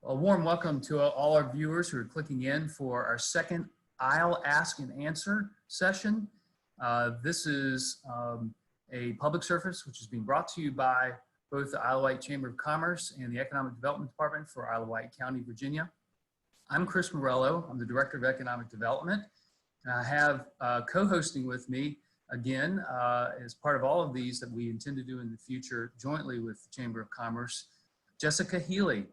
A warm welcome to all our viewers who are clicking in for our second I'll Ask and Answer session. This is a public service which is being brought to you by both the Isle of Wight Chamber of Commerce and the Economic Development Department for Isle of Wight County, Virginia. I'm Chris Morello. I'm the Director of Economic Development. And I have co-hosting with me again as part of all of these that we intend to do in the future jointly with the Chamber of Commerce, Jessica Healy.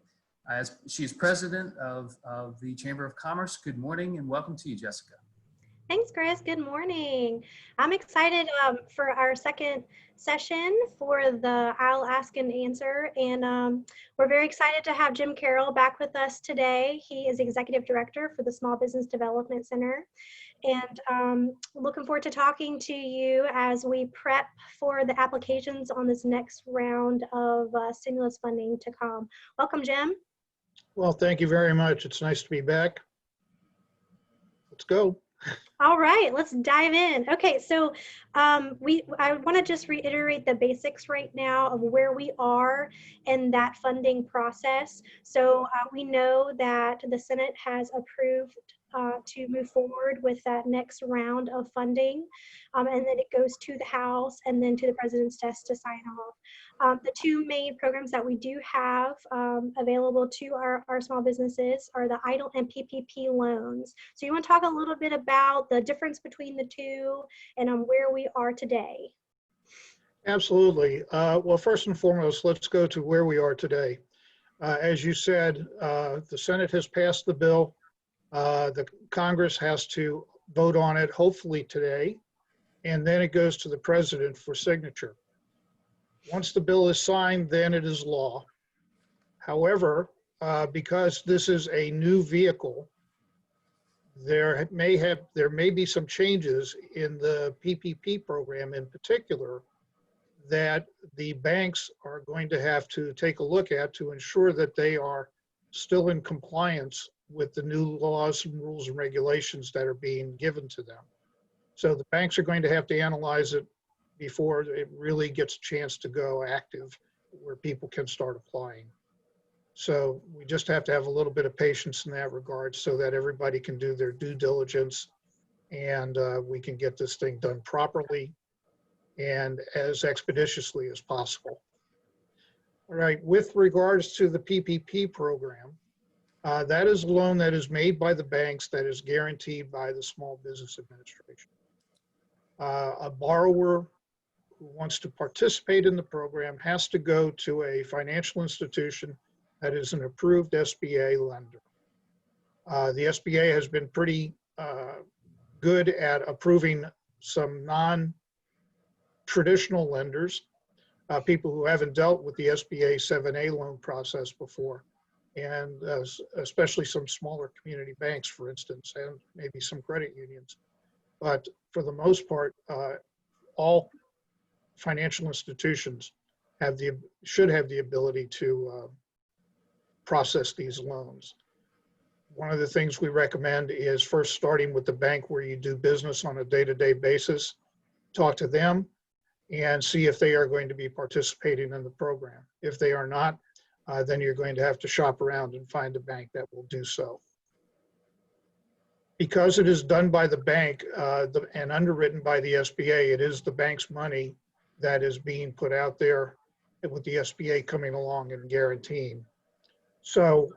As she is president of the Chamber of Commerce. Good morning and welcome to you, Jessica. Thanks, Chris. Good morning. I'm excited for our second session for the I'll Ask and Answer. And we're very excited to have Jim Carroll back with us today. He is Executive Director for the Small Business Development Center. And looking forward to talking to you as we prep for the applications on this next round of stimulus funding to come. Welcome, Jim. Well, thank you very much. It's nice to be back. Let's go. All right, let's dive in. Okay, so I want to just reiterate the basics right now of where we are in that funding process. So we know that the Senate has approved to move forward with that next round of funding, and then it goes to the House and then to the President's desk to sign off. The two main programs that we do have available to our small businesses are the EIDL and PPP loans. So you want to talk a little bit about the difference between the two and where we are today? Absolutely. Well, first and foremost, let's go to where we are today. As you said, the Senate has passed the bill. The Congress has to vote on it, hopefully today, and then it goes to the President for signature. Once the bill is signed, then it is law. However, because this is a new vehicle, there may be some changes in the PPP program in particular that the banks are going to have to take a look at to ensure that they are still in compliance with the new laws and rules and regulations that are being given to them. So the banks are going to have to analyze it before it really gets a chance to go active where people can start applying. So we just have to have a little bit of patience in that regard so that everybody can do their due diligence and we can get this thing done properly and as expeditiously as possible. All right, with regards to the PPP program, that is a loan that is made by the banks that is guaranteed by the Small Business Administration. A borrower who wants to participate in the program has to go to a financial institution that is an approved SBA lender. The SBA has been pretty good at approving some non-traditional lenders, people who haven't dealt with the SBA 7A loan process before, and especially some smaller community banks, for instance, and maybe some credit unions. But for the most part, all financial institutions should have the ability to process these loans. One of the things we recommend is first starting with the bank where you do business on a day-to-day basis, talk to them and see if they are going to be participating in the program. If they are not, then you're going to have to shop around and find a bank that will do so. Because it is done by the bank and underwritten by the SBA, it is the bank's money that is being put out there with the SBA coming along and guaranteeing. So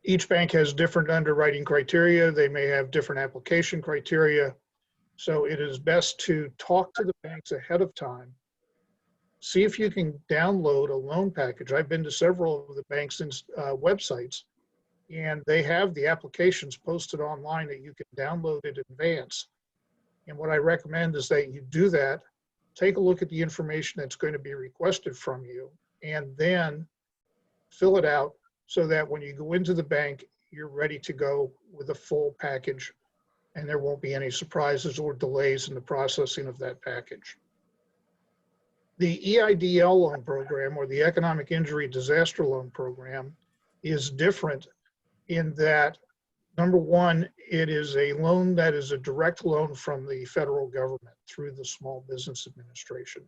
each bank has different underwriting criteria. They may have different application criteria. So it is best to talk to the banks ahead of time. See if you can download a loan package. I've been to several of the banks' websites, and they have the applications posted online that you can download in advance. And what I recommend is that you do that, take a look at the information that's going to be requested from you, and then fill it out so that when you go into the bank, you're ready to go with a full package, and there won't be any surprises or delays in the processing of that package. The EIDL loan program, or the Economic Injury Disaster Loan Program, is different in that, number one, it is a loan that is a direct loan from the federal government through the Small Business Administration.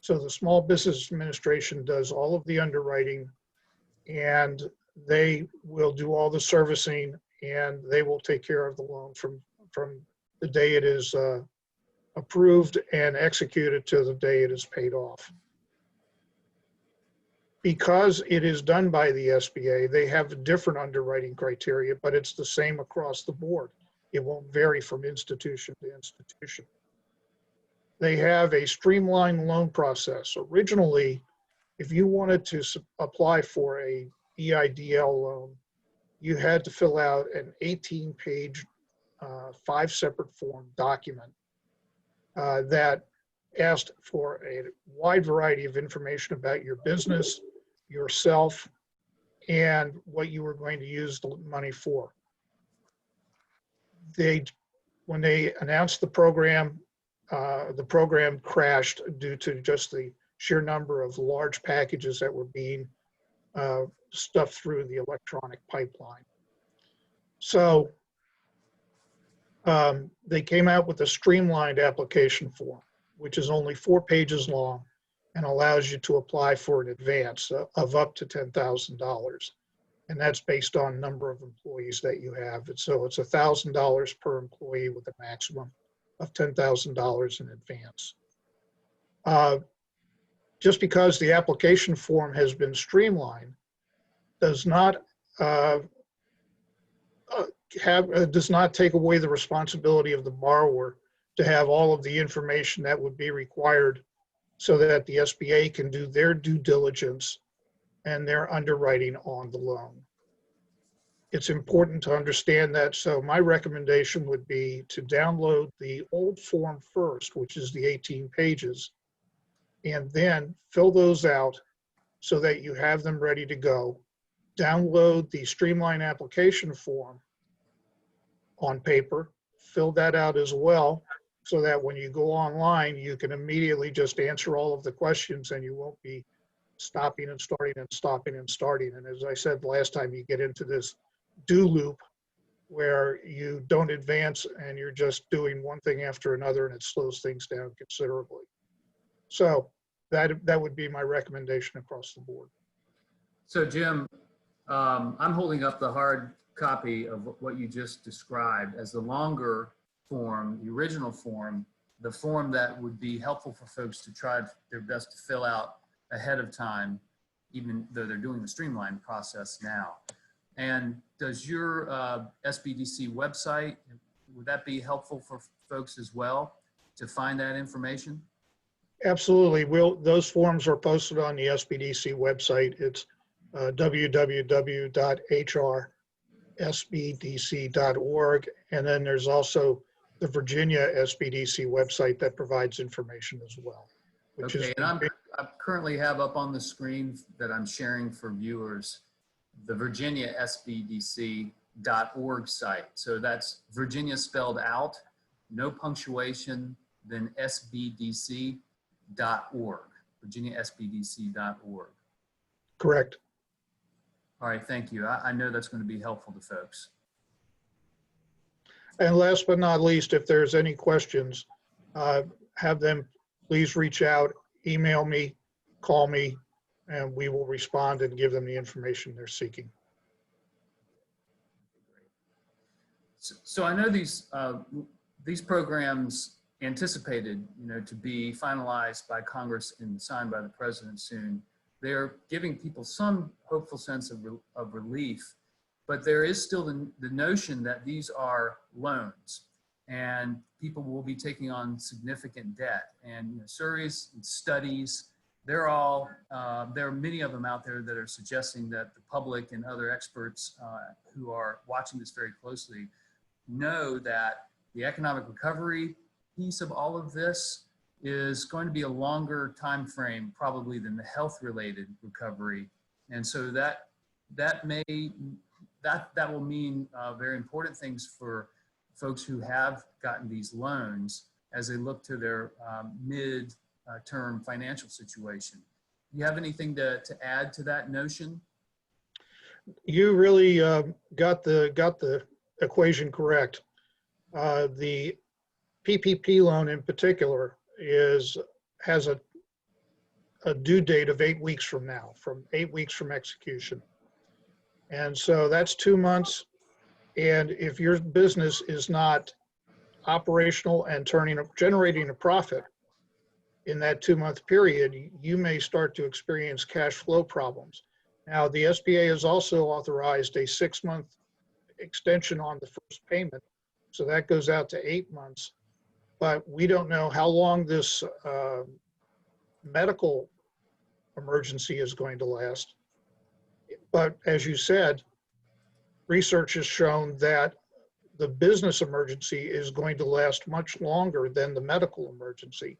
So the Small Business Administration does all of the underwriting, and they will do all the servicing and they will take care of the loan from the day it is approved and executed to the day it is paid off. Because it is done by the SBA, they have different underwriting criteria, but it's the same across the board. It won't vary from institution to institution. They have a streamlined loan process. Originally, if you wanted to apply for a EIDL loan, you had to fill out an 18-page, 5 separate form document that asked for a wide variety of information about your business, yourself, and what you were going to use the money for. When they announced the program crashed due to just the sheer number of large packages that were being stuffed through the electronic pipeline. So they came out with a streamlined application form, which is only 4 pages long and allows you to apply for an advance of up to $10,000. And that's based on number of employees that you have. And so it's $1,000 per employee with a maximum of $10,000 in advance. Just because the application form has been streamlined does not take away the responsibility of the borrower to have all of the information that would be required so that the SBA can do their due diligence and their underwriting on the loan. It's important to understand that, so my recommendation would be to download the old form first, which is the 18 pages, and then fill those out so that you have them ready to go. Download the streamlined application form on paper, fill that out as well, so that when you go online, you can immediately just answer all of the questions and you won't be stopping and starting and stopping and starting. And as I said last time, you get into this do loop where you don't advance and you're just doing one thing after another and it slows things down considerably. So that would be my recommendation across the board. So Jim, I'm holding up the hard copy of what you just described as the longer form, the original form, the form that would be helpful for folks to try their best to fill out ahead of time, even though they're doing the streamlined process now. And does your SBDC website, would that be helpful for folks as well to find that information? Absolutely. Those forms are posted on the SBDC website. It's www.hrsbdc.org. And then there's also the Virginia SBDC website that provides information as well. Okay, and I currently have up on the screen that I'm sharing for viewers the Virginia SBDC.org site. So that's Virginia spelled out, no punctuation, then SBDC.org, VirginiaSBDC.org. Correct. All right, thank you. I know that's going to be helpful to folks. And last but not least, if there's any questions, have them please reach out, email me, call me, and we will respond and give them the information they're seeking. So I know these programs anticipated, to be finalized by Congress and signed by the president soon. They're giving people some hopeful sense of relief, but there is still the notion that these are loans and people will be taking on significant debt. And surveys and studies, there are many of them out there that are suggesting that the public and other experts who are watching this very closely know that the economic recovery piece of all of this is going to be a longer time frame probably than the health-related recovery, and so that will mean very important things for folks who have gotten these loans as they look to their mid-term financial situation. Do you have anything to add to that notion? You really got the equation correct. The PPP loan in particular has a due date of 8 weeks from now, from 8 weeks from execution. And so that's 2 months. And if your business is not operational and generating a profit in that 2-month period, you may start to experience cash flow problems. Now, the SBA has also authorized a 6-month extension on the first payment. So that goes out to 8 months. But we don't know how long this medical emergency is going to last. But as you said, research has shown that the business emergency is going to last much longer than the medical emergency,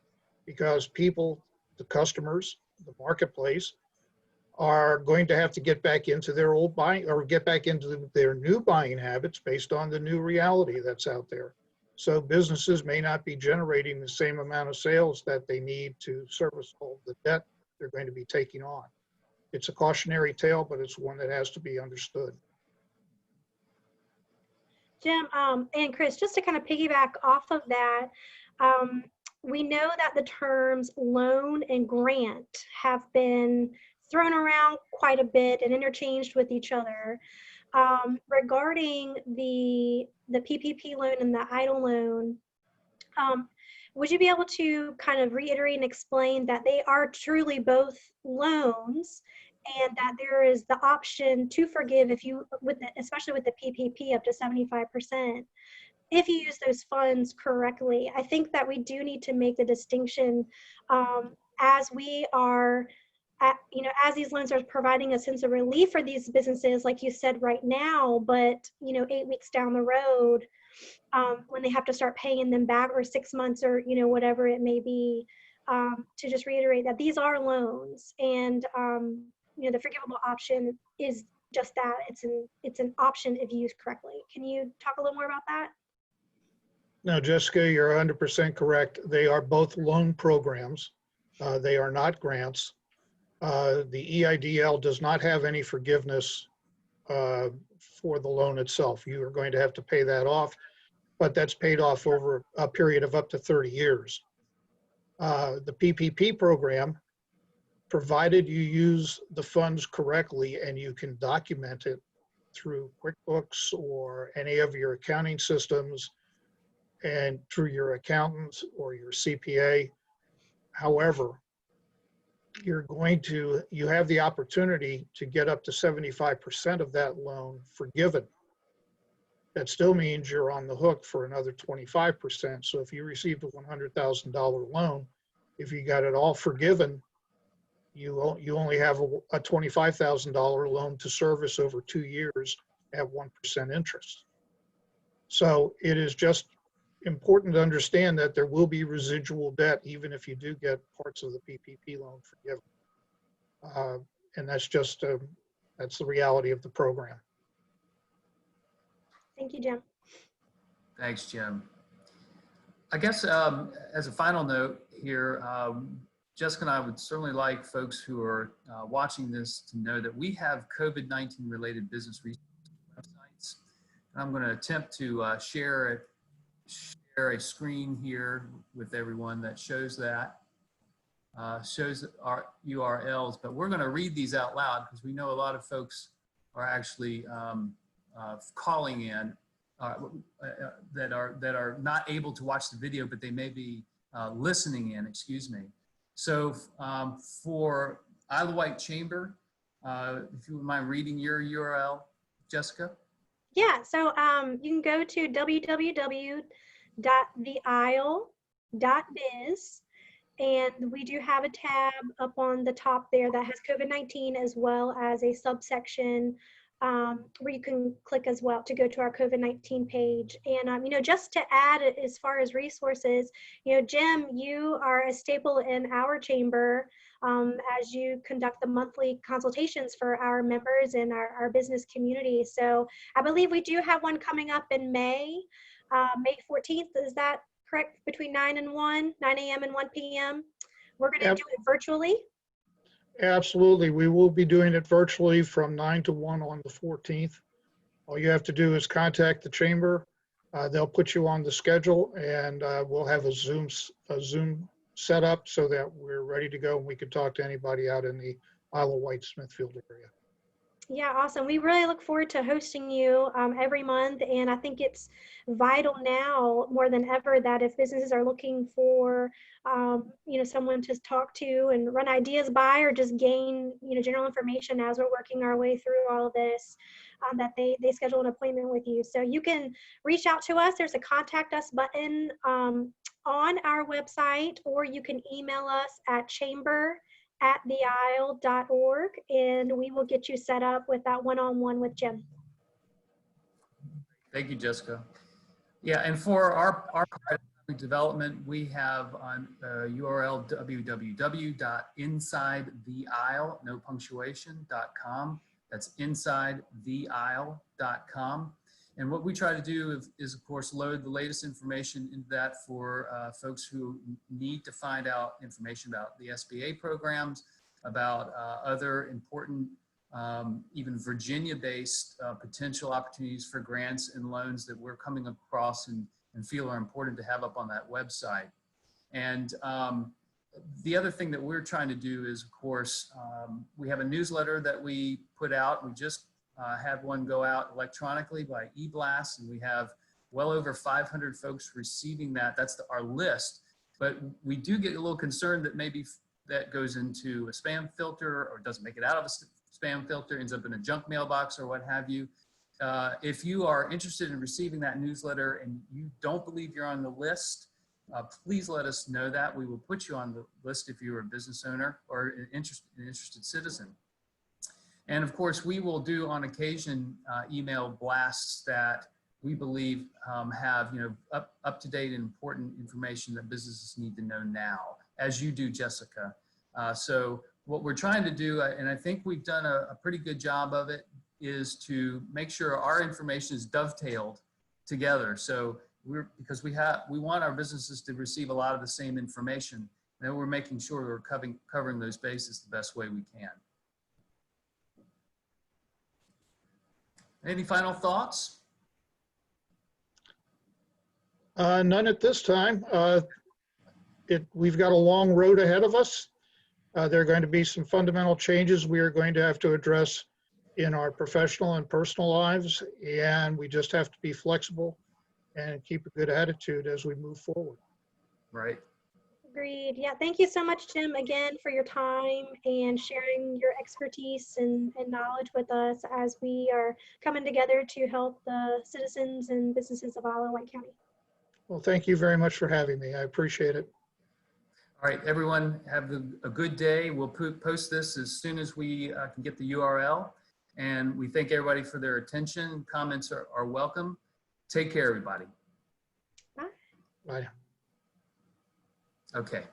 because people, the customers, the marketplace, are going to have to get back into their old buying or get back into their new buying habits based on the new reality that's out there. So businesses may not be generating the same amount of sales that they need to service all the debt they're going to be taking on. It's a cautionary tale, but it's one that has to be understood. Jim, and Chris, just to kind of piggyback off of that, we know that the terms loan and grant have been thrown around quite a bit and interchanged with each other. Regarding the PPP loan and the EIDL loan, would you be able to kind of reiterate and explain that they are truly both loans, and that there is the option to forgive if you, especially with the PPP, up to 75%, if you use those funds correctly? I think that we do need to make the distinction as we are, as these loans are providing a sense of relief for these businesses, like you said right now, but 8 weeks down the road, when they have to start paying them back, or 6 months, or whatever it may be, to just reiterate that these are loans, and the forgivable option is just that. It's an option if used correctly. Can you talk a little more about that? No, Jessica, you're 100% correct. They are both loan programs. They are not grants. The EIDL does not have any forgiveness for the loan itself. You are going to have to pay that off, but that's paid off over a period of up to 30 years. The PPP program, provided you use the funds correctly and you can document it through QuickBooks or any of your accounting systems and through your accountant or your CPA. However, you have the opportunity to get up to 75% of that loan forgiven. That still means you're on the hook for another 25%. So if you received a $100,000 loan, if you got it all forgiven, you only have a $25,000 loan to service over 2 years at 1% interest. So it is just important to understand that there will be residual debt even if you do get parts of the PPP loan forgiven. And that's just, that's the reality of the program. Thank you, Jim. Thanks, Jim. I guess as a final note here, Jessica and I would certainly like folks who are watching this to know that we have COVID-19 related business resource websites. And I'm going to attempt to share a screen here with everyone that shows that, shows our URLs, but we're going to read these out loud because we know a lot of folks are actually calling in that are not able to watch the video, but they may be listening in, excuse me. So for Isle of Wight Chamber, if you would mind reading your URL, Jessica? Yeah, so you can go to www.theisle.biz, and we do have a tab up on the top there that has COVID-19, as well as a subsection where you can click as well to go to our COVID-19 page. And, just to add as far as resources, Jim, you are a staple in our chamber as you conduct the monthly consultations for our members and our business community. So I believe we do have one coming up in May 14th. Is that correct? Between 9 a.m. and 1 p.m. We're going to do it virtually. Absolutely. We will be doing it virtually from 9 to 1 on the 14th. All you have to do is contact the chamber. They'll put you on the schedule, and we'll have a Zoom set up so that we're ready to go and we can talk to anybody out in the Isle of Wight, Smithfield area. Yeah, awesome. We really look forward to hosting you every month. And I think it's vital now more than ever that if businesses are looking for, someone to talk to and run ideas by or just gain, general information as we're working our way through all of this, that they schedule an appointment with you. So you can reach out to us. There's a contact us button on our website, or you can email us at chamber@theisle.org, and we will get you set up with that one-on-one with Jim. Thank you, Jessica. Yeah, and for our economic development, we have on URL www.insidetheisle, no punctuation.com. That's insidetheisle.com. And what we try to do is, of course, load the latest information into that for folks who need to find out information about the SBA programs, about other important, even Virginia-based potential opportunities for grants and loans that we're coming across and feel are important to have up on that website. And the other thing that we're trying to do is, of course, we have a newsletter that we put out. We just had one go out electronically by eBlast, and we have well over 500 folks receiving that. That's our list. But we do get a little concerned that maybe that goes into a spam filter or doesn't make it out of a spam filter, ends up in a junk mailbox or what have you. If you are interested in receiving that newsletter and you don't believe you're on the list, please let us know that. We will put you on the list if you're a business owner or an interested citizen. And of course, we will do on occasion email blasts that we believe have up-to-date and important information that businesses need to know now, as you do, Jessica. So what we're trying to do, and I think we've done a pretty good job of it, is to make sure our information is dovetailed together. So because we want our businesses to receive a lot of the same information, and we're making sure we're covering those bases the best way we can. Any final thoughts? None at this time. We've got a long road ahead of us. There are going to be some fundamental changes we are going to have to address in our professional and personal lives, and we just have to be flexible and keep a good attitude as we move forward. Right. Agreed. Yeah, thank you so much, Jim, again, for your time and sharing your expertise and knowledge with us as we are coming together to help the citizens and businesses of Isle of Wight County. Well, thank you very much for having me. I appreciate it. All right, everyone, have a good day. We'll post this as soon as we can get the URL. And we thank everybody for their attention. Comments are welcome. Take care, everybody. Bye. Bye. Okay.